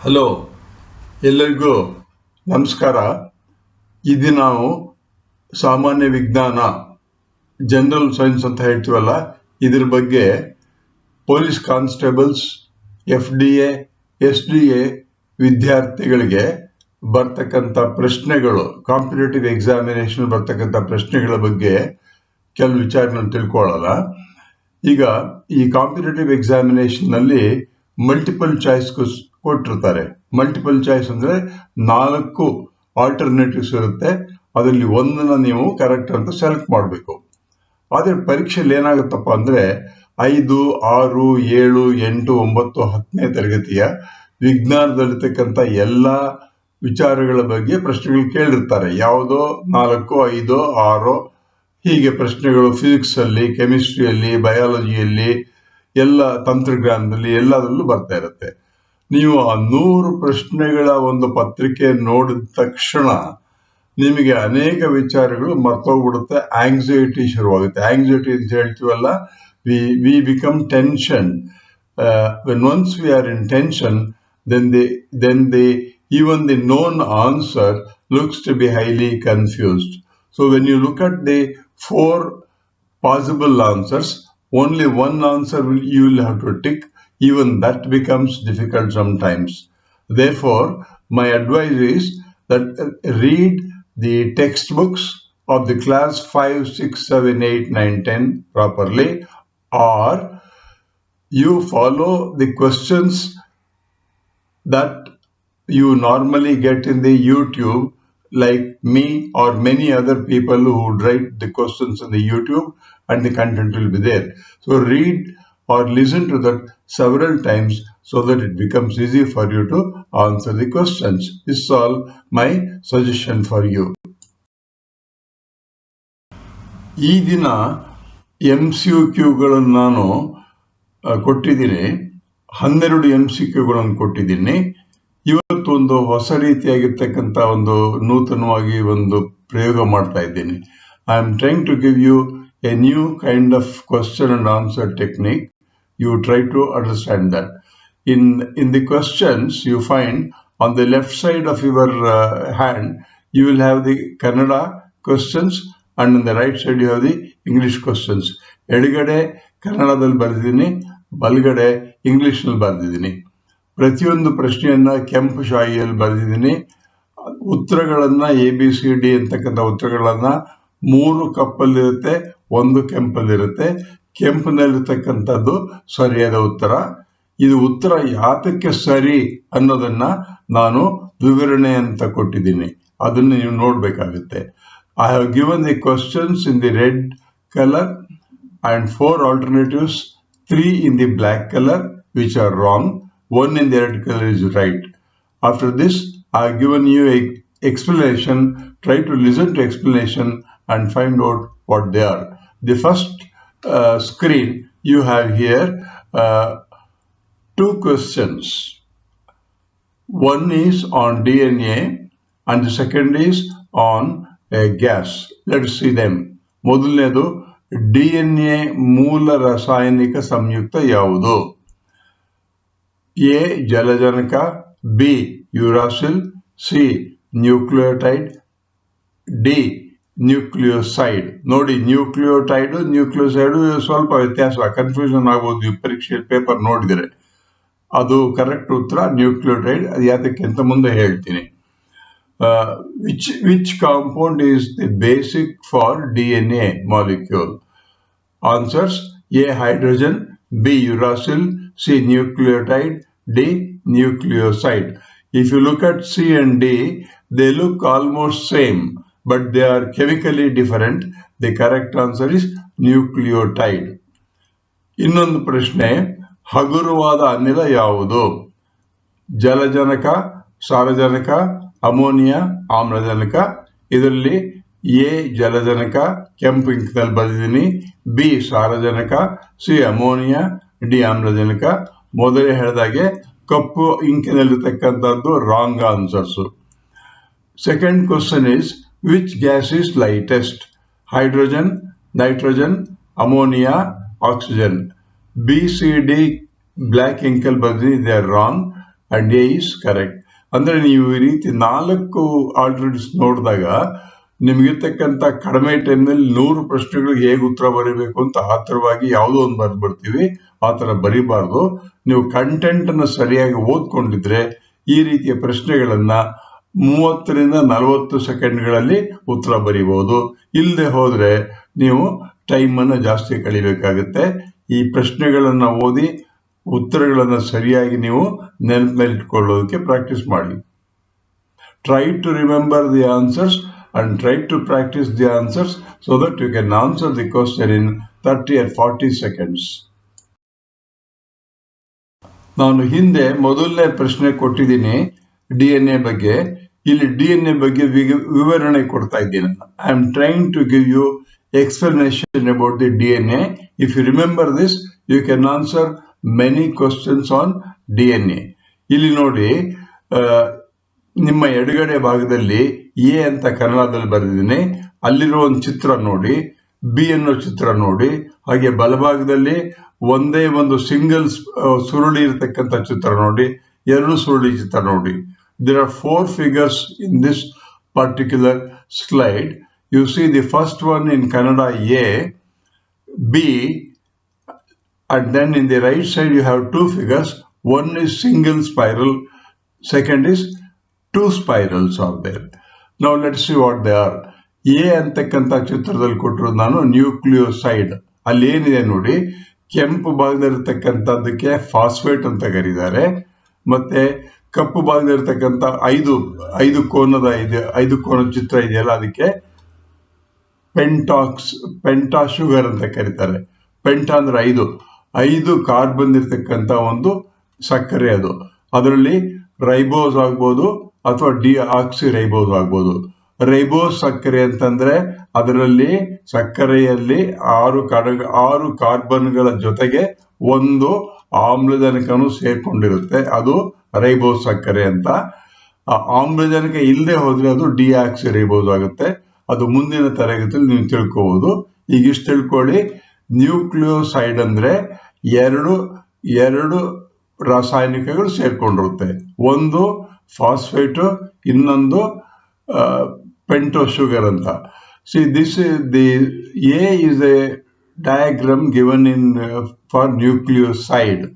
Hello, ಎಲ್ಲರಿಗೂ ನಮಸ್ಕಾರ. ಇದು ನಾವು ಸಾಮಾನ್ಯ ವಿಜ್ಞಾನ ಜನರಲ್ ಸೈನ್ಸ್ ಅಂತ ಹೇಳ್ತೀವಲ್ಲ, ಇದ್ರ ಬಗ್ಗೆ ಪೊಲೀಸ್ ಕಾನ್ಸ್ಟೇಬಲ್ಸ್, FDA, SDA ವಿದ್ಯಾರ್ಥಿಗಳಿಗೆ ಬರ್ತಕ್ಕಂಥ ಪ್ರಶ್ನೆಗಳು, ಕಾಂಪಿಟೇಟಿವ್ ಎಕ್ಸಾಮಿನೇಷನ್ ಬರ್ತಕ್ಕಂಥ ಪ್ರಶ್ನೆಗಳ ಬಗ್ಗೆ ಕೆಲವು ವಿಚಾರಗಳನ್ನು ತಿಳ್ಕೊಳ್ಳೋಣ. ಈಗ ಈ ಕಾಂಪಿಟೇಟಿವ್ ಎಕ್ಸಾಮಿನೇಷನ್ ನಲ್ಲಿ ಮಲ್ಟಿಪಲ್ ಚಾಯ್ಸ್ ಕೊಟ್ಟಿರ್ತಾರೆ. ಮಲ್ಟಿಪಲ್ ಚಾಯ್ಸ್ ಅಂದ್ರೆ 4 ಆಲ್ಟರ್ನೇಟಿವ್ಸ್ ಇರುತ್ತೆ. ಅದರಲ್ಲಿ ಒಂದನ್ನ ನೀವು ಕರೆಕ್ಟ್ ಅಂತ ಸೆಲೆಕ್ಟ್ ಮಾಡಬೇಕು. ಆದ್ರೆ ಪರೀಕ್ಷೆಯಲ್ಲಿ ಏನಾಗುತ್ತಪ್ಪ ಅಂದ್ರೆ 5, 6, 7, 8, 9, 10ನೇ ತರಗತಿಯ ವಿಜ್ಞಾನದಲ್ಲಿರ್ತಕ್ಕಂಥ ಎಲ್ಲಾ ವಿಚಾರಗಳ ಬಗ್ಗೆ ಪ್ರಶ್ನೆಗಳು ಕೇಳಿರ್ತಾರೆ. ಯಾವುದೋ 4, 5, 6 ಹೀಗೆ ಪ್ರಶ್ನೆಗಳು ಫಿಸಿಕ್ಸ್ ಅಲ್ಲಿ, ಕೆಮಿಸ್ಟ್ರಿಯಲ್ಲಿ, ಬಯಾಲಜಿಯಲ್ಲಿ, ಎಲ್ಲ ತಂತ್ರಜ್ಞಾನದಲ್ಲಿ ಎಲ್ಲದರಲ್ಲೂ ಬರ್ತಾ ಇರುತ್ತೆ. ನೀವು ಆ 100 ಪ್ರಶ್ನೆಗಳ ಒಂದು ಪತ್ರಿಕೆ ನೋಡಿದ ತಕ್ಷಣ ನಿಮಗೆ ಅನೇಕ ವಿಚಾರಗಳು ಮರ್ತೋಗ್ಬಿಡುತ್ತೆ. ಆಂಗ್ಸೈಟಿ ಶುರುವಾಗುತ್ತೆ. ಆಂಗ್ಸೈಟಿ ಅಂತ ಹೇಳ್ತೀವಲ್ಲ, we become tension. when once we are in tension, then even the known answer looks to be highly confused. So when you look at the 4 possible answers, only one answer you will have to tick. Even that becomes difficult sometimes. Therefore, my advice is that read the textbooks of the class 5, 6, 7, 8, 9, 10 properly, or you follow the questions that you normally get in the YouTube, like me or many other people who would write the questions in the YouTube, and the content will be there. So read or listen to that several times so that it becomes easy for you to answer the questions. This is all my suggestion for you. ಈ ದಿನ MCQಗಳನ್ನು ನಾನು ಕೊಟ್ಟಿದ್ದೀನಿ. 12 MCQಗಳನ್ನು ಕೊಟ್ಟಿದ್ದೀನಿ. ಇವತ್ತು ಒಂದು ಹೊಸ ರೀತಿಯಾಗಿರ್ತಕ್ಕಂಥ ಒಂದು ನೂತನವಾಗಿ ಒಂದು ಪ್ರಯೋಗ ಮಾಡ್ತಾ ಇದ್ದೀನಿ. I am trying to give you a new kind of question and answer technique. You try to understand that. In the questions, you find on the left side of your hand, you will have the Kannada questions, and on the right side you have the English questions. ಎಡಗಡೆ ಕನ್ನಡದಲ್ಲಿ ಬರೆದಿದ್ದೀನಿ, ಬಲಗಡೆ English ನಲ್ಲಿ ಬರೆದಿದ್ದೀನಿ. ಪ್ರತಿಯೊಂದು ಪ್ರಶ್ನೆಯನ್ನ ಕೆಂಪು ಶಾಯಿಯಲ್ಲಿ ಬರೆದಿದ್ದೀನಿ. ಉತ್ತರಗಳನ್ನ ABCD ಅಂತಕ್ಕಂಥ ಉತ್ತರಗಳನ್ನ 3 ಕಪ್ಪಲ್ಲಿರುತ್ತೆ, 1 ಕೆಂಪಲ್ಲಿರುತ್ತೆ. ಕೆಂಪಿನಲ್ಲಿರ್ತಕ್ಕಂಥದ್ದು ಸರಿಯಾದ ಉತ್ತರ. ಇದು ಉತ್ತರ ಯಾತಕ್ಕೆ ಸರಿ ಅನ್ನೋದನ್ನ ನಾನು ವಿವರಣೆ ಅಂತ ಕೊಟ್ಟಿದ್ದೀನಿ. ಅದನ್ನ ನೀವು ನೋಡ್ಬೇಕಾಗುತ್ತೆ. I have given the questions in the red colour and 4 alternatives, 3 in the black color which are wrong, 1 in the red color is right. After this, I have given you a explanation. Try to listen to explanation and find out what they are. The first screen you have here 2 questions. One is on DNA and the second is on a gas. Let's see them. ಮೊದಲನೇದು DNA ಮೂಲ ರಾಸಾಯನಿಕ ಸಂಯುಕ್ತ ಯಾವುದು? A. ಜಲಜನಕ, B. Uracil, C. Nucleotide, D. Nucleoside. ನೋಡಿ, nucleoside ಸ್ವಲ್ಪ ವ್ಯತ್ಯಾಸ, confusion ಆಗಬಹುದು ಪರೀಕ್ಷೆಯಲ್ಲಿ paper ನೋಡಿದರೆ. ಅದು ಕರೆಕ್ಟ್ ಉತ್ತರ ನ್ಯೂಕ್ಲಿಯೋಟೈಡ್. ಅದು ಯಾತಕ್ಕೆ ಅಂತ ಮುಂದೆ ಹೇಳ್ತೀನಿ. Which compound is the basic for DNA molecule? Answers: A.Hydrogen, B. Uracil, C. Nucleotide, D. Nucleoside. If you look at C and D, they look almost same, but they are chemically different. The correct answer is nucleotide. ಇನ್ನೊಂದು ಪ್ರಶ್ನೆ, ಹಗುರವಾದ ಅನಿಲ ಯಾವುದು? ಜಲಜನಕ, ಸಾರಜನಕ, ammonia, ಆಮ್ಲಜನಕ. ಇದರಲ್ಲಿ A. ಜಲಜನಕ, ಕೆಂಪು ಇಂಕ್ನಲ್ಲಿ ಬರೆದಿದ್ದೀನಿ, B. ಸಾರಜನಕ, C. Ammonia, D. ಆಮ್ಲಜನಕ. ಮೊದಲೇ ಹೇಳಿದಾಗೆ ಕಪ್ಪು ಇಂಕಿನಲ್ಲಿರ್ತಕ್ಕಂಥದ್ದು wrong answers. Second question is, which gas is lightest? Hydrogen, nitrogen, ammonia, oxygen. B, C, D black ಇಂಕಲ್ಲಿ ಬರೆದಿದ್ದೀನಿ, they are wrong. And A is correct. ಅಂದ್ರೆ ನೀವು ಈ ರೀತಿ 4 ಆಲ್ಟರ್ನೇಟಿವ್ಸ್ ನೋಡಿದಾಗ ನಿಮ್ಗಿರ್ತಕ್ಕಂಥ ಕಡಿಮೆ ಟೈಮ್ನಲ್ಲಿ 100 ಪ್ರಶ್ನೆಗಳಿಗೆ ಹೇಗೆ ಉತ್ತರ ಬರೀಬೇಕು ಅಂತ ಆತರವಾಗಿ ಯಾವುದೋ ಒಂದು ಬರ್ತೀವಿ. ಆ ತರ ಬರೀಬಾರ್ದು. ನೀವು ಕಂಟೆಂಟ್ ಅನ್ನು ಸರಿಯಾಗಿ ಓದ್ಕೊಂಡಿದ್ರೆ ಈ ರೀತಿಯ ಪ್ರಶ್ನೆಗಳನ್ನ 30ರಿಂದ 40 ಸೆಕೆಂಡ್ಗಳಲ್ಲಿ ಉತ್ತರ ಬರೀಬಹುದು. ಇಲ್ಲದೆ ಹೋದ್ರೆ ನೀವು ಟೈಮ್ ಅನ್ನು ಜಾಸ್ತಿ ಕಳಿಬೇಕಾಗುತ್ತೆ. ಈ ಪ್ರಶ್ನೆಗಳನ್ನ ಓದಿ ಉತ್ತರಗಳನ್ನ ಸರಿಯಾಗಿ ನೀವು ನೆನಪಿನಲ್ಲಿಟ್ಕೊಳ್ಳೋದಕ್ಕೆ ಪ್ರಾಕ್ಟೀಸ್ ಮಾಡಿ. Try to remember the answers and try to practice the answers so that you can answer the question in 30 or 40 seconds. ನಾನು ಹಿಂದೆ ಮೊದಲನೇ ಪ್ರಶ್ನೆ ಕೊಟ್ಟಿದ್ದೀನಿ DNA ಬಗ್ಗೆ. ಇಲ್ಲಿ DNA ಬಗ್ಗೆ ವಿವರಣೆ ಕೊಡ್ತಾ ಇದ್ದೀನಿ. I am trying to give you explanation about the DNA. If you remember this, you can answer many questions on DNA. ಇಲ್ಲಿ ನೋಡಿ, ನಿಮ್ಮ ಎಡಗಡೆ ಭಾಗದಲ್ಲಿ ಎ ಅಂತ ಕನ್ನಡದಲ್ಲಿ ಬರೆದಿದ್ದೀನಿ. ಅಲ್ಲಿರೋ ಒಂದು ಚಿತ್ರ ನೋಡಿ, ಬಿ ಅನ್ನೋ ಚಿತ್ರ ನೋಡಿ. ಹಾಗೆ ಬಲಭಾಗದಲ್ಲಿ ಒಂದೇ ಒಂದು ಸಿಂಗಲ್ ಸುರುಳಿ ಇರತಕ್ಕಂಥ ಚಿತ್ರ ನೋಡಿ, 2 ಸುರುಳಿ ಚಿತ್ರ ನೋಡಿ. There are 4 figures in this particular slide. You see the first one in Kannada A, B, and then in the right side you have 2 figures. One is single spiral, second is 2 spirals are there. Now let's see what they are. A ಅಂತಕ್ಕಂಥ ಚಿತ್ರದಲ್ಲಿ ಕೊಟ್ಟರು ನಾನು nucleoside. ಅಲ್ಲಿ ಏನಿದೆ ನೋಡಿ, ಕೆಂಪು ಭಾಗದಲ್ಲಿರ್ತಕ್ಕಂಥದ್ದಕ್ಕೆ phosphate ಅಂತ ಕರೀತಾರೆ. ಮತ್ತೆ ಕಪ್ಪು ಭಾಗದಲ್ಲಿರ್ತಕ್ಕಂಥ 5 ಕೋನ ಚಿತ್ರ ಇದೆಯಲ್ಲ, ಅದಕ್ಕೆ ಪೆಂಟಾ ಶುಗರ್ ಅಂತ ಕರೀತಾರೆ. ಪೆಂಟಾ ಅಂದ್ರೆ 5 ಕಾರ್ಬನ್ ಇರ್ತಕ್ಕಂಥ ಒಂದು ಸಕ್ಕರೆ. ಅದರಲ್ಲಿ ರೈಬೋಸ್ ಆಗ್ಬೋದು ಅಥವಾ ಡಿ-ಆಕ್ಸಿ ರೈಬೋಸ್ ಆಗ್ಬೋದು. ರೈಬೋಸ್ ಸಕ್ಕರೆ ಅಂತಂದ್ರೆ ಅದರಲ್ಲಿ ಸಕ್ಕರೆಯಲ್ಲಿ 6 ಕಾರ್ಬನ್ಗಳ ಜೊತೆಗೆ ಒಂದು ಆಮ್ಲಜನಕನು ಸೇರ್ಕೊಂಡಿರುತ್ತೆ. ಅದು ರೈಬೋಸ್ ಸಕ್ಕರೆ ಅಂತ. ಆಮ್ಲಜನಕ ಇಲ್ಲದೆ ಹೋದ್ರೆ ಅದು ಡಿ-ಆಕ್ಸಿ ರೈಬೋಸ್ ಆಗುತ್ತೆ. ಅದು ಮುಂದಿನ ತರಗತಿಯಲ್ಲಿ ನೀವು ತಿಳ್ಕೋಬಹುದು. ಈಗ ಇಷ್ಟು ತಿಳ್ಕೊಳ್ಳಿ. ನ್ಯೂಕ್ಲಿಯೋಸೈಡ್ ಅಂದ್ರೆ ಎರಡು ರಾಸಾಯನಿಕಗಳು ಸೇರ್ಕೊಂಡಿರುತ್ತೆ. ಒಂದು ಫಾಸ್ಫೇಟ್, ಇನ್ನೊಂದು ಪೆಂಟೋ ಶುಗರ್ ಅಂತ. See, this is the A is a diagram given in for nucleoside.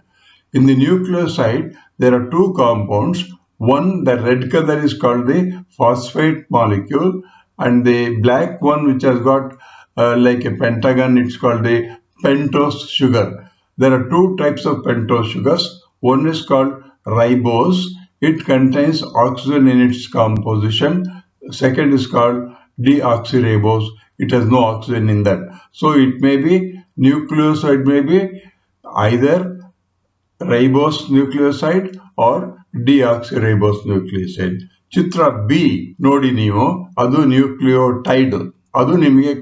In the nucleoside, there are 2 compounds. One, the red color is called the phosphate molecule, and the black one, which has got like a pentagon, it's called the pentose sugar. There are 2 types of pentose sugars. One is called ribose. It contains oxygen in its composition. Second is called deoxyribose. It has no oxygen in that. So it may be nucleoside, may be either ribose nucleoside or deoxyribose nucleoside. Chitra B ನೋಡಿ ನೀವು, ಅದು nucleotide. ಅದು ನಿಮಗೆ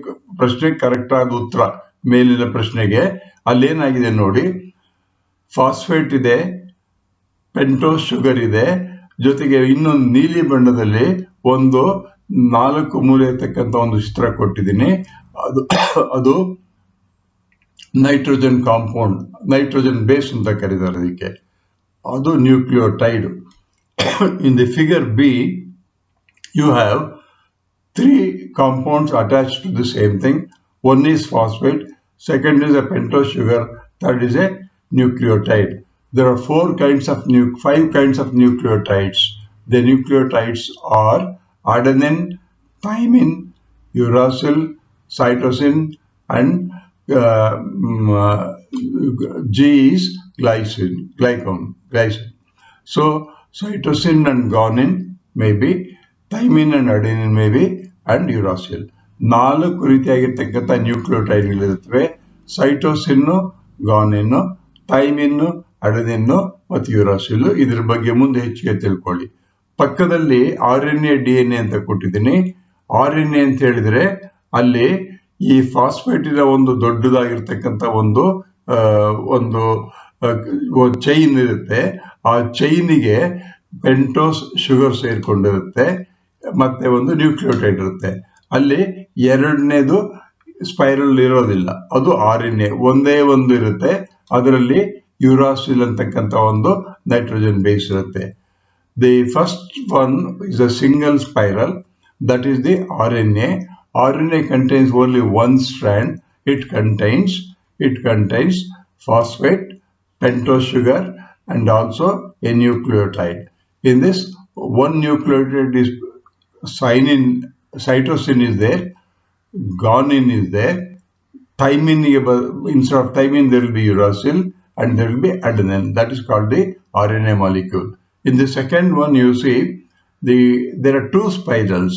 ಪ್ರಶ್ನೆ correct ಆದ ಉತ್ತರ ಮೇಲಿನ ಪ್ರಶ್ನೆಗೆ. ಅಲ್ಲೇನಾಗಿದೆ ನೋಡಿ, ಫಾಸ್ಫೇಟ್ ಇದೆ, ಪೆಂಟೋಸ್ ಶುಗರ್ ಇದೆ, ಜೊತೆಗೆ ಇನ್ನೊಂದು ನೀಲಿ ಬಣ್ಣದಲ್ಲಿ ಒಂದು 4 ಮೂಲೆ ಇರ್ತಕ್ಕಂಥ ಒಂದು ಚಿತ್ರ ಕೊಟ್ಟಿದ್ದೀನಿ. ಅದು ನೈಟ್ರೋಜನ್ ಕಾಂಪೌಂಡ್, ನೈಟ್ರೋಜನ್ ಬೇಸ್ ಅಂತ ಕರೀತಾರೆ ಅದಕ್ಕೆ. ಅದು nucleotide. In the figure B you have 3 compounds attached to the same thing. One is phosphate, second is a pentose sugar, third is a nucleotide. There are 5 kinds of nucleotides. The nucleotides are adenine, thymine, uracil, cytosine, and G is glycine. So cytosine and guanine may be, thymine and adenine may be, and uracil. 4 ರೀತಿಯಾಗಿರ್ತಕ್ಕಂಥ ನ್ಯೂಕ್ಲಿಯೋಟೈಡ್ಗಳಿರುತ್ತವೆ. Cytosine, ಗಾನಿನ್, thymine, adenine ಮತ್ತು uracil. ಇದ್ರ ಬಗ್ಗೆ ಮುಂದೆ ಹೆಚ್ಚಿಗೆ ತಿಳ್ಕೊಳ್ಳಿ. ಪಕ್ಕದಲ್ಲಿ RNA DNA ಅಂತ ಕೊಟ್ಟಿದ್ದೀನಿ. RNA ಅಂತ ಹೇಳಿದ್ರೆ ಅಲ್ಲಿ ಈ ಫಾಸ್ಫೇಟಿನ ಒಂದು ದೊಡ್ಡದಾಗಿರ್ತಕ್ಕಂಥ ಒಂದು ಚೈನ್ ಇರುತ್ತೆ. ಆ ಚೈನಿಗೆ ಪೆಂಟೋಸ್ ಶುಗರ್ ಸೇರ್ಕೊಂಡಿರುತ್ತೆ, ಮತ್ತೆ ಒಂದು ನ್ಯೂಕ್ಲಿಯೋಟೈಡ್ ಇರುತ್ತೆ. ಅಲ್ಲಿ 2ನೇದು ಸ್ಪೈರಲ್ ಇರೋದಿಲ್ಲ, ಅದು RNA ಒಂದೇ ಒಂದು ಇರುತ್ತೆ. ಅದರಲ್ಲಿ ಯುರಾಸಿಲ್ ಅಂತಕ್ಕಂಥ ಒಂದು ನೈಟ್ರೋಜನ್ ಬೇಸ್ ಇರುತ್ತೆ. The first one is a single spiral, that is the RNA. RNA contains only one strand. It contains phosphate, pentose sugar, and also a nucleotide. In this, one nucleotide is cytosine is there, guanine is there, thymine, instead of thymine there will be uracil, and there will be adenine. That is called the RNA molecule. In the second one, you see there are two spirals.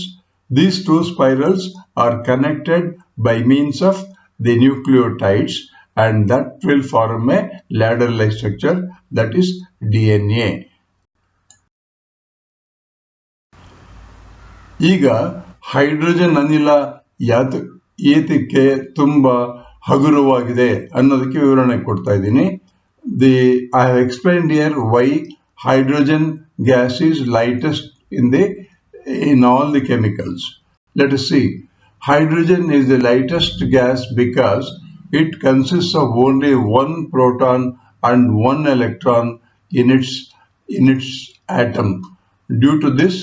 These two spirals are connected by means of the nucleotides, and that will form a ladder-like structure, that is DNA. ಈಗ hydrogen ಅನಿಲ ಏತಕ್ಕೆ ತುಂಬಾ ಹಗುರವಾಗಿದೆ ಅನ್ನೋದಕ್ಕೆ ವಿವರಣೆ ಕೊಡ್ತಾ ಇದ್ದೀನಿ. I have explained here why hydrogen gas is lightest in all the chemicals. Let us see. Hydrogen is the lightest gas because it consists of only one proton and one electron in its atom. Due to this,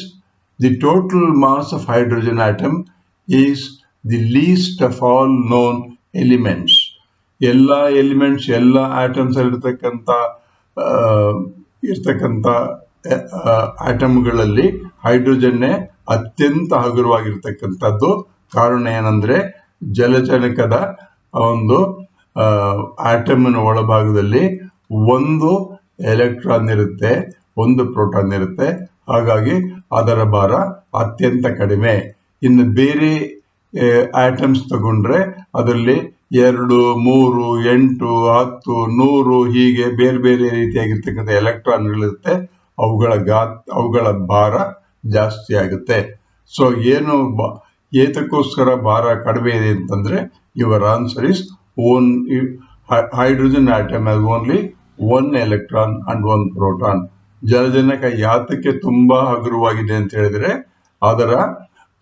the total mass of hydrogen atom is the least of all known elements. ಎಲ್ಲ elements, ಎಲ್ಲ atoms ಇರ್ತಕ್ಕಂಥ ಆಟಮ್ಗಳಲ್ಲಿ ಹೈಡ್ರೋಜನ್ನೇ ಅತ್ಯಂತ ಹಗುರವಾಗಿರ್ತಕ್ಕಂಥದ್ದು. ಕಾರಣ ಏನಂದ್ರೆ ಜಲಜನಕದ ಒಂದು ಆಟಮ್ನ ಒಳಭಾಗದಲ್ಲಿ ಒಂದು ಎಲೆಕ್ಟ್ರಾನ್ ಇರುತ್ತೆ, ಒಂದು ಪ್ರೋಟಾನ್ ಇರುತ್ತೆ. ಹಾಗಾಗಿ ಅದರ ಭಾರ ಅತ್ಯಂತ ಕಡಿಮೆ. ಇನ್ನು ಬೇರೆ ಆಟಮ್ಸ್ ತಗೊಂಡ್ರೆ ಅದರಲ್ಲಿ 2, 3, 8, 10, 100 ಹೀಗೆ ಬೇರೆ ಬೇರೆ ರೀತಿಯಾಗಿರ್ತಕ್ಕಂಥ ಎಲೆಕ್ಟ್ರಾನ್ಗಳಿರುತ್ತೆ. ಅವುಗಳ ಭಾರ ಜಾಸ್ತಿ ಆಗುತ್ತೆ. ಸೊ ಏನು ಏತಕ್ಕೋಸ್ಕರ ಭಾರ ಕಡಿಮೆ ಇದೆ ಅಂತಂದ್ರೆ, your answer is hydrogen atom has only one electron and one proton. ಜಲಜನಕ ಯಾತಕ್ಕೆ ತುಂಬಾ ಹಗುರವಾಗಿದೆ ಅಂತ ಹೇಳಿದ್ರೆ, ಅದರ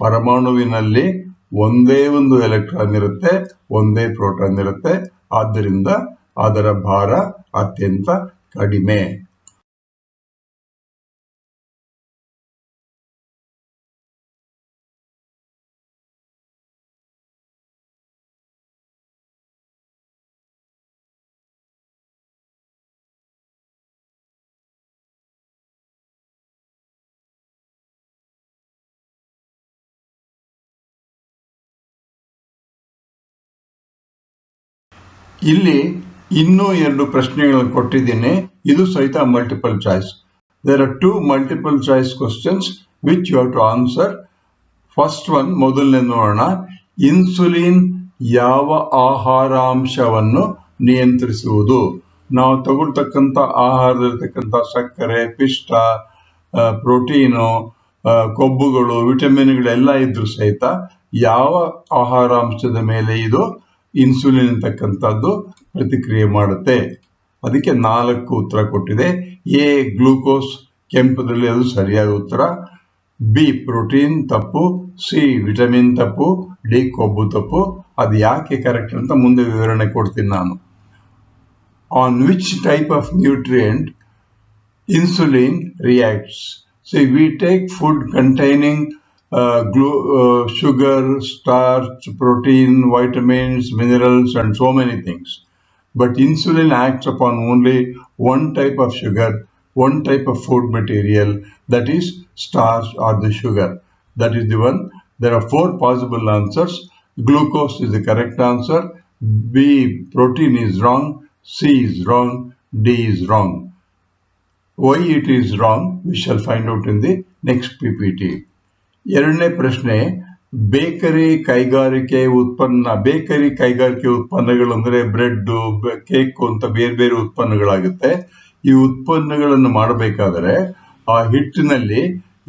ಪರಮಾಣುವಿನಲ್ಲಿ ಒಂದೇ ಒಂದು ಎಲೆಕ್ಟ್ರಾನ್ ಇರುತ್ತೆ, ಒಂದೇ ಪ್ರೋಟಾನ್ ಇರುತ್ತೆ. ಆದ್ದರಿಂದ ಅದರ ಭಾರ ಅತ್ಯಂತ ಕಡಿಮೆ. ಇಲ್ಲಿ ಇನ್ನೂ 2 ಪ್ರಶ್ನೆಗಳನ್ನು ಕೊಟ್ಟಿದ್ದೀನಿ. ಇದು ಸಹಿತ multiple choice. There are 2 multiple choice questions which you have to answer. First one, ಮೊದಲನೇ ನೋಡೋಣ. ಇನ್ಸುಲಿನ್ ಯಾವ ಆಹಾರಾಂಶವನ್ನು ನಿಯಂತ್ರಿಸುವುದು? ನಾವು ತಗೊಳ್ತಕ್ಕಂಥ ಆಹಾರದಲ್ಲಿರ್ತಕ್ಕಂಥ ಸಕ್ಕರೆ, ಪಿಷ್ಟ, ಪ್ರೋಟೀನು, ಕೊಬ್ಬುಗಳು, ವಿಟಮಿನ್ಗಳೆಲ್ಲ ಇದ್ರೂ ಸಹಿತ ಯಾವ ಆಹಾರಾಂಶದ ಮೇಲೆ ಇದು ಇನ್ಸುಲಿನ್ ಅಂತಕ್ಕಂಥದ್ದು ಪ್ರತಿಕ್ರಿಯೆ ಮಾಡುತ್ತೆ? ಅದಕ್ಕೆ 4 ಉತ್ತರ ಕೊಟ್ಟಿದೆ. ಎ ಗ್ಲೂಕೋಸ್, ಕೆಂಪುದಲ್ಲಿ ಅದು ಸರಿಯಾದ ಉತ್ತರ. ಬಿ ಪ್ರೋಟೀನ್ ತಪ್ಪು, ಸಿ ವಿಟಮಿನ್ ತಪ್ಪು, ಡಿ ಕೊಬ್ಬು ತಪ್ಪು. ಅದು ಯಾಕೆ ಕರೆಕ್ಟ್ ಅಂತ ಮುಂದೆ ವಿವರಣೆ ಕೊಡ್ತೀನಿ ನಾನು. On which type of nutrient insulin reacts? C we take food containing sugar, starch, protein, vitamins, minerals, and so many things. But insulin acts upon only one type of sugar, one type of food material, that is starch or the sugar. That is the one. There are 4 possible answers. Glucose is the correct answer. B, protein is wrong. C is wrong. D is wrong. Why it is wrong, we shall find out in the next PPT. ಎರಡನೇ ಪ್ರಶ್ನೆ, bakery ಕೈಗಾರಿಕೆ ಉತ್ಪನ್ನಗಳು ಅಂದ್ರೆ bread, cake ಅಂತ ಬೇರೆ ಬೇರೆ ಉತ್ಪನ್ನಗಳಾಗುತ್ತೆ. ಈ ಉತ್ಪನ್ನಗಳನ್ನು ಮಾಡಬೇಕಾದರೆ ಆ ಹಿಟ್ಟಿನಲ್ಲಿ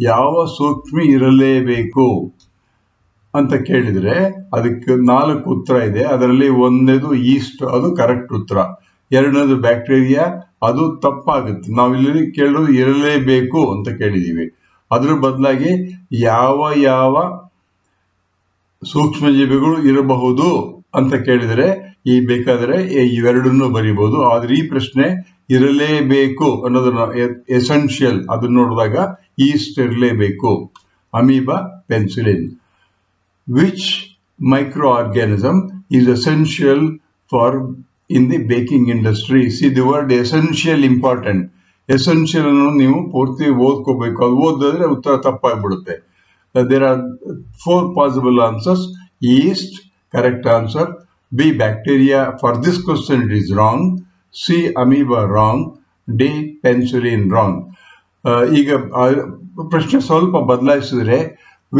ಯಾವ ಸೂಕ್ಷ್ಮ ಇರಲೇಬೇಕು ಅಂತ ಕೇಳಿದ್ರೆ ಅದಕ್ಕೆ 4 ಉತ್ತರ ಇದೆ. ಅದರಲ್ಲಿ ಒಂದೇದು ಈಸ್ಟ್, ಅದು ಕರೆಕ್ಟ್ ಉತ್ತರ. ಎರಡನೇದು ಬ್ಯಾಕ್ಟೀರಿಯಾ, ಅದು ತಪ್ಪಾಗುತ್ತೆ. ನಾವಿಲ್ಲಿ ಕೇಳೋದು ಇರಲೇಬೇಕು ಅಂತ ಕೇಳಿದೀವಿ. ಅದ್ರ ಬದಲಾಗಿ ಯಾವ ಸೂಕ್ಷ್ಮಜೀವಿಗಳು ಇರಬಹುದು ಅಂತ ಕೇಳಿದರೆ ಈ ಬೇಕಾದ್ರೆ ಇವೆರಡನ್ನು ಬರಿಬಹುದು. ಆದ್ರೆ ಈ ಪ್ರಶ್ನೆ ಇರಲೇಬೇಕು ಅನ್ನೋದನ್ನ ಎಸೆನ್ಷಿಯಲ್ ಅದನ್ನ ನೋಡಿದಾಗ ಈಸ್ಟ್ ಇರಲೇಬೇಕು. Amoeba, penicillin. Which microorganism is essential for in the baking industry? See the word essential important. Essential ಅನ್ನು ನೀವು ಪೂರ್ತಿ ಓದ್ಕೋಬೇಕು. ಅದು ಓದಿದ್ರೆ ಉತ್ತರ ತಪ್ಪಾಗ್ಬಿಡುತ್ತೆ. There are 4 possible answers. Yeast, correct answer. B, bacteria. For this question it is wrong. C, amoeba, wrong. D, penicillin, wrong. ಈಗ ಪ್ರಶ್ನೆ ಸ್ವಲ್ಪ ಬದಲಾಯಿಸಿದ್ರೆ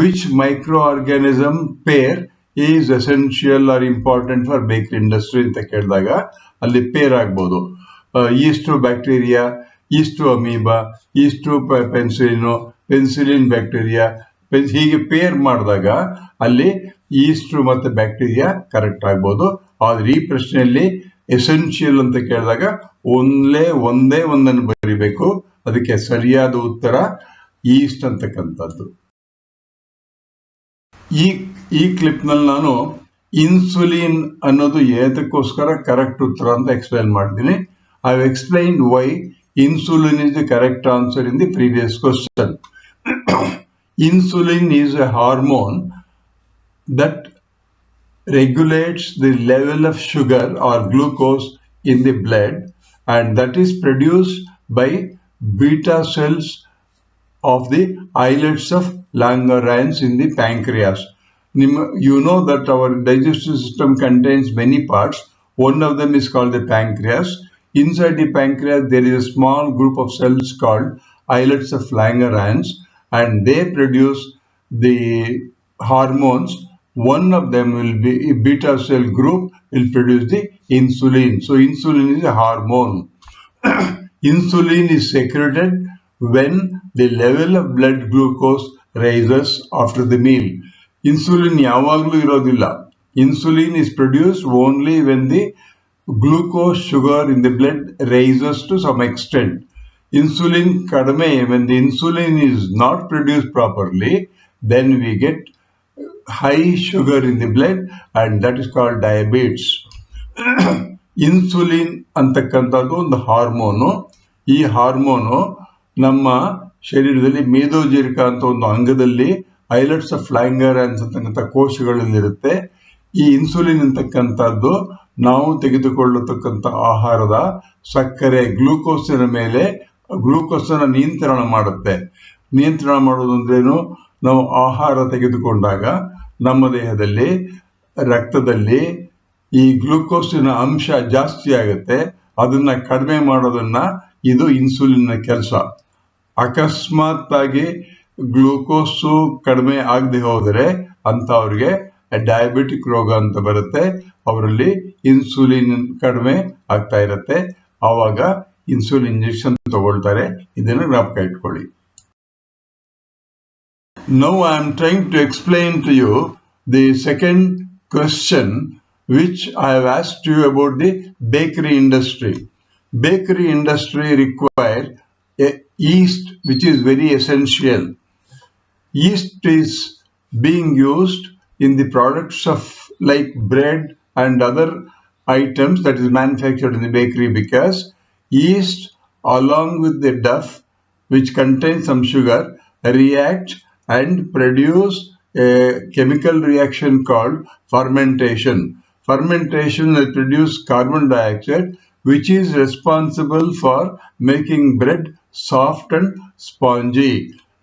which microorganism pair is essential or important for bakery industry ಅಂತ ಕೇಳಿದಾಗ ಅಲ್ಲಿ pair ಆಗ್ಬೋದು. Yeast bacteria, yeast amoeba, yeast penicillin, penicillin bacteria, ಹೀಗೆ pair ಮಾಡಿದಾಗ ಅಲ್ಲಿ ಈಸ್ಟ್ ಮತ್ತೆ ಬ್ಯಾಕ್ಟೀರಿಯಾ ಕರೆಕ್ಟ್ ಆಗ್ಬೋದು. ಆದ್ರೆ ಈ ಪ್ರಶ್ನೆಯಲ್ಲಿ ಎಸೆನ್ಷಿಯಲ್ ಅಂತ ಕೇಳಿದಾಗ ಒಂದೇ ಒಂದನ್ನು ಬರಿಬೇಕು. ಅದಕ್ಕೆ ಸರಿಯಾದ ಉತ್ತರ ಈಸ್ಟ್ ಅಂತಕ್ಕಂಥದ್ದು. ಈ ಕ್ಲಿಪ್ ನಲ್ಲಿ ನಾನು ಇನ್ಸುಲಿನ್ ಅನ್ನೋದು ಏತಕ್ಕೋಸ್ಕರ ಕರೆಕ್ಟ್ ಉತ್ತರ ಅಂತ ಎಕ್ಸ್ಪ್ಲೈನ್ ಮಾಡ್ತೀನಿ. I have explained why insulin is the correct answer in the previous question. Insulin is a hormone that regulates the level of sugar or glucose in the blood, and that is produced by beta cells of the islets of Langerhans in the pancreas. You know that our digestive system contains many parts. One of them is called the pancreas. Inside the pancreas there is a small group of cells called islets of Langerhans, and they produce the hormones. One of them will be a beta cell group will produce the insulin. So insulin is a hormone. Insulin is secreted when the level of blood glucose rises after the meal. Insulin ಯಾವಾಗಲೂ ಇರೋದಿಲ್ಲ. Insulin is produced only when the glucose sugar in the blood rises to some extent. Insulin kadme, when the insulin is not produced properly, then we get high sugar in the blood, and that is called diabetes. Insulin ಅಂತಕ್ಕಂಥದ್ದು ಒಂದು hormone. ಈ hormone ನಮ್ಮ ಶರೀರದಲ್ಲಿ ಮೇದೋಜೀರಕ ಅಂತ ಒಂದು ಅಂಗದಲ್ಲಿ islets of ಲ್ಯಾಂಗರ್ಹ್ಯಾನ್ಸ್ ಅಂತಕ್ಕಂಥ ಕೋಶಗಳಲ್ಲಿರುತ್ತೆ. ಈ insulin ಅಂತಕ್ಕಂಥದ್ದು ನಾವು ತೆಗೆದುಕೊಳ್ಳತಕ್ಕಂಥ ಆಹಾರದ ಸಕ್ಕರೆ ಗ್ಲೂಕೋಸಿನ ಮೇಲೆ ಗ್ಲೂಕೋಸ್ ಅನ್ನ ನಿಯಂತ್ರಣ ಮಾಡುತ್ತೆ. ನಿಯಂತ್ರಣ ಮಾಡೋದು ಅಂದ್ರೇನು? ನಾವು ಆಹಾರ ತೆಗೆದುಕೊಂಡಾಗ ನಮ್ಮ ದೇಹದಲ್ಲಿ ರಕ್ತದಲ್ಲಿ ಈ ಗ್ಲೂಕೋಸಿನ ಅಂಶ ಜಾಸ್ತಿ ಆಗುತ್ತೆ. ಅದನ್ನ ಕಡಿಮೆ ಮಾಡೋದನ್ನ ಇದು ಇನ್ಸುಲಿನ್ ಕೆಲಸ. ಅಕಸ್ಮಾತ್ ಆಗಿ ಗ್ಲೂಕೋಸು ಕಡಿಮೆ ಆಗದೆ ಹೋದರೆ ಅಂತವ್ರಿಗೆ ಡಯಾಬಿಟಿಕ್ ರೋಗ ಅಂತ ಬರುತ್ತೆ. ಅವರಲ್ಲಿ ಇನ್ಸುಲಿನ್ ಕಡಿಮೆ ಆಗ್ತಾ ಇರುತ್ತೆ. ಆವಾಗ ಇನ್ಸುಲಿನ್ ಇಂಜೆಕ್ಷನ್ ತಗೊಳ್ತಾರೆ. ಇದನ್ನು ಜ್ಞಾಪಕ ಇಟ್ಕೊಳ್ಳಿ. Now I am trying to explain to you the second question which I have asked you about the bakery industry. Bakery industry require a yeast which is very essential. Yeast is being used in the products of like bread and other items that is manufactured in the bakery, because yeast along with the dough which contains some sugar react and produce a chemical reaction called fermentation. Fermentation will produce carbon dioxide, which is responsible for making bread soft and spongy.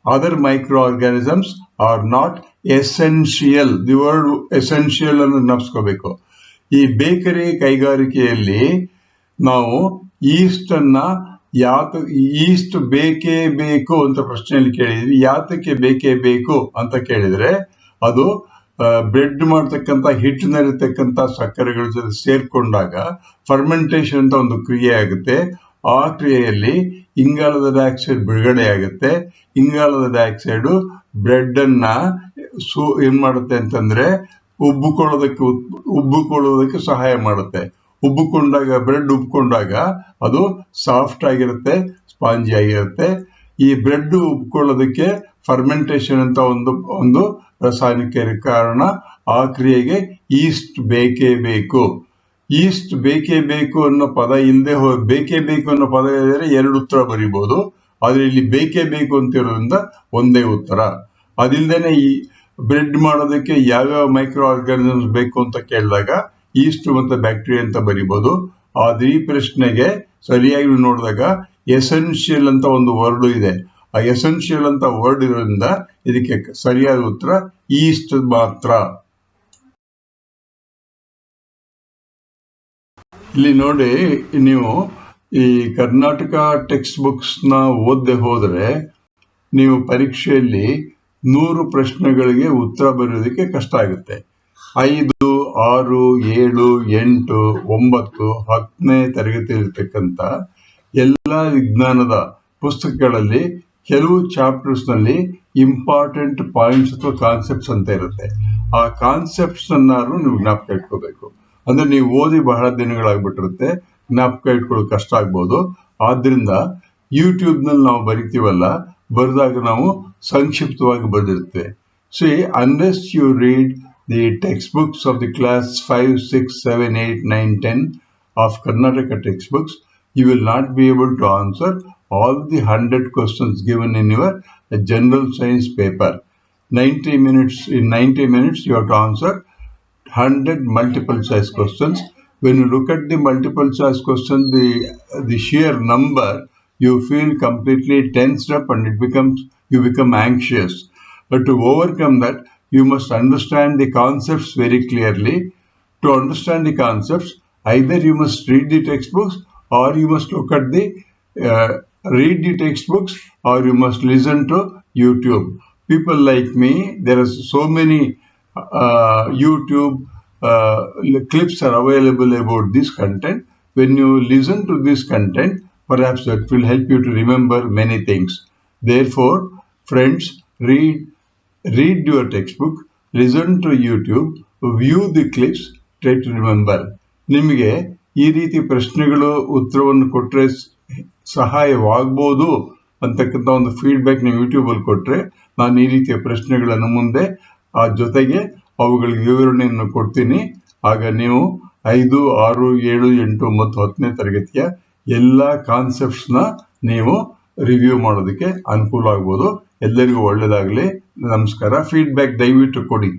Other microorganisms are not essential. The word essential ಅನ್ನು ನೆನಪಿಸ್ಕೋಬೇಕು. ಈ bakery ಕೈಗಾರಿಕೆಯಲ್ಲಿ ನಾವು East ಅನ್ನ East ಬೇಕೇ ಬೇಕು ಅಂತ ಪ್ರಶ್ನೆಯಲ್ಲಿ ಕೇಳಿದ್ವಿ. ಯಾತಕ್ಕೆ ಬೇಕೇ ಬೇಕು ಅಂತ ಕೇಳಿದ್ರೆ ಅದು ಬ್ರೆಡ್ ಮಾಡ್ತಕ್ಕಂಥ ಹಿಟ್ಟಿನಲ್ಲಿರ್ತಕ್ಕಂಥ ಸಕ್ಕರೆಗಳ ಜೊತೆ ಸೇರ್ಕೊಂಡಾಗ ಫರ್ಮೆಂಟೇಶನ್ ಅಂತ ಒಂದು ಕ್ರಿಯೆ ಆಗುತ್ತೆ. ಆ ಕ್ರಿಯೆಯಲ್ಲಿ ಇಂಗಾಲದ ಡೈಆಕ್ಸೈಡ್ ಬಿಡುಗಡೆ ಆಗುತ್ತೆ. ಇಂಗಾಲದ ಡೈಆಕ್ಸೈಡ್ ಬ್ರೆಡ್ ಅನ್ನ ಏನ್ ಮಾಡುತ್ತೆ ಅಂತಂದ್ರೆ ಉಬ್ಬಿಕೊಳ್ಳೋದಕ್ಕೆ ಸಹಾಯ ಮಾಡುತ್ತೆ. ಬ್ರೆಡ್ ಉಬ್ಕೊಂಡಾಗ ಅದು ಸಾಫ್ಟ್ ಆಗಿರುತ್ತೆ, ಸ್ಪಾಂಜಿ ಆಗಿರುತ್ತೆ. ಈ ಬ್ರೆಡ್ ಉಬ್ಕೊಳ್ಳೋದಕ್ಕೆ ಫರ್ಮೆಂಟೇಶನ್ ಅಂತ ಒಂದು ರಾಸಾಯನಿಕ ಕಾರಣ. ಆ ಕ್ರಿಯೆಗೆ ಈಸ್ಟ್ ಬೇಕೇ ಬೇಕು. ಈಸ್ಟ್ ಬೇಕೇ ಬೇಕು ಅನ್ನೋ ಪದ ಇಲ್ಲದೆ ಬೇಕೇ ಬೇಕು ಅನ್ನೋ ಪದ ಇದ್ದರೆ 2 ಉತ್ತರ ಬರೀಬಹುದು. ಆದ್ರೆ ಇಲ್ಲಿ ಬೇಕೇ ಬೇಕು ಅಂತ ಇರೋದ್ರಿಂದ ಒಂದೇ ಉತ್ತರ. ಅದಿಲ್ದೇನೆ ಈ ಬ್ರೆಡ್ ಮಾಡೋದಕ್ಕೆ ಯಾವ್ಯಾವ ಮೈಕ್ರೋ ಆರ್ಗಾನಿಸಮ್ಸ್ ಬೇಕು ಅಂತ ಕೇಳಿದಾಗ ಈಸ್ಟ್ ಮತ್ತೆ ಬ್ಯಾಕ್ಟೀರಿಯಾ ಅಂತ ಬರೀಬಹುದು. ಆದ್ರೆ ಈ ಪ್ರಶ್ನೆಗೆ ಸರಿಯಾಗಿ ನೋಡಿದಾಗ ಎಸೆನ್ಷಿಯಲ್ ಅಂತ ಒಂದು ವರ್ಡ್ ಇದೆ. ಆ ಎಸೆನ್ಷಿಯಲ್ ಅಂತ ವರ್ಡ್ ಇರೋದ್ರಿಂದ ಇದಕ್ಕೆ ಸರಿಯಾದ ಉತ್ತರ ಈಸ್ಟ್ ಮಾತ್ರ. ಇಲ್ಲಿ ನೋಡಿ, ನೀವು ಈ ಕರ್ನಾಟಕ ಟೆಕ್ಸ್ಟ್ ಬುಕ್ಸ್ ನ ಓದದೆ ಹೋದ್ರೆ ನೀವು ಪರೀಕ್ಷೆಯಲ್ಲಿ 100 ಪ್ರಶ್ನೆಗಳಿಗೆ ಉತ್ತರ ಬರೆಯೋದಕ್ಕೆ ಕಷ್ಟ ಆಗುತ್ತೆ. 5, 6, 7, 8, 9, 10ನೇ ತರಗತಿಯಲ್ಲಿರ್ತಕ್ಕಂಥ ಎಲ್ಲ ವಿಜ್ಞಾನದ ಪುಸ್ತಕಗಳಲ್ಲಿ ಕೆಲವು ಚಾಪ್ಟರ್ಸ್ ನಲ್ಲಿ ಇಂಪಾರ್ಟೆಂಟ್ ಪಾಯಿಂಟ್ಸ್ ಅಥವಾ ಕಾನ್ಸೆಪ್ಟ್ಸ್ ಅಂತ ಇರುತ್ತೆ. ಆ ಕಾನ್ಸೆಪ್ಟ್ಸ್ ಅನ್ನಾರು ನೀವು ಜ್ಞಾಪಕ ಇಟ್ಕೋಬೇಕು. ಅಂದ್ರೆ ನೀವು ಓದಿ ಬಹಳ ದಿನಗಳಾಗ್ಬಿಟ್ಟಿರುತ್ತೆ, ಜ್ಞಾಪಕ ಇಟ್ಕೊಳ್ಳೋದು ಕಷ್ಟ ಆಗ್ಬೋದು. ಆದ್ರಿಂದ ಯೂಟ್ಯೂಬ್ ನಲ್ಲಿ ನಾವು ಬರಿತೀವಲ್ಲ, ಬರೆದಾಗ ನಾವು ಸಂಕ್ಷಿಪ್ತವಾಗಿ ಬರೆದಿರ್ತೇವೆ. See unless you read the textbooks of the class 5, 6, 7, 8, 9, 10 of Karnataka textbooks, you will not be able to answer all the 100 questions given in your general science paper. 90 minutes. In 90 minutes, you have to answer 100 multiple choice questions. When you look at the multiple choice question, the sheer number, you feel completely tensed up and you become anxious. But to overcome that, you must understand the concepts very clearly. To understand the concepts, either you must read the textbooks or you must look at read the textbooks or you must listen to YouTube. People like me, there are so many YouTube clips are available about this content. When you listen to this content, perhaps that will help you to remember many things. Therefore, friends, read your textbook, listen to YouTube, view the clips, try to remember. ನಿಮಗೆ ಈ ರೀತಿ ಪ್ರಶ್ನೆಗಳು ಉತ್ತರವನ್ನು ಕೊಟ್ರೆ ಸಹಾಯವಾಗಬಹುದು ಅಂತಕ್ಕಂಥ ಒಂದು feedback ನೀವು YouTube ಅಲ್ಲಿ ಕೊಟ್ರೆ, ನಾನು ಈ ರೀತಿಯ ಪ್ರಶ್ನೆಗಳನ್ನು ಮುಂದೆ ಆ ಜೊತೆಗೆ ಅವುಗಳಿಗೆ ವಿವರಣೆಯನ್ನು ಕೊಡ್ತೀನಿ. ಆಗ ನೀವು 5, 6, 7, 8 ಮತ್ತು 10ನೇ ತರಗತಿಯ ಎಲ್ಲಾ ಕಾನ್ಸೆಪ್ಟ್ಸ್ ನ ನೀವು ರಿವ್ಯೂ ಮಾಡೋದಕ್ಕೆ ಅನುಕೂಲ ಆಗ್ಬೋದು. ಎಲ್ಲರಿಗೂ ಒಳ್ಳೇದಾಗ್ಲಿ. ನಮಸ್ಕಾರ. ಫೀಡ್ಬ್ಯಾಕ್ ದಯವಿಟ್ಟು ಕೊಡಿ.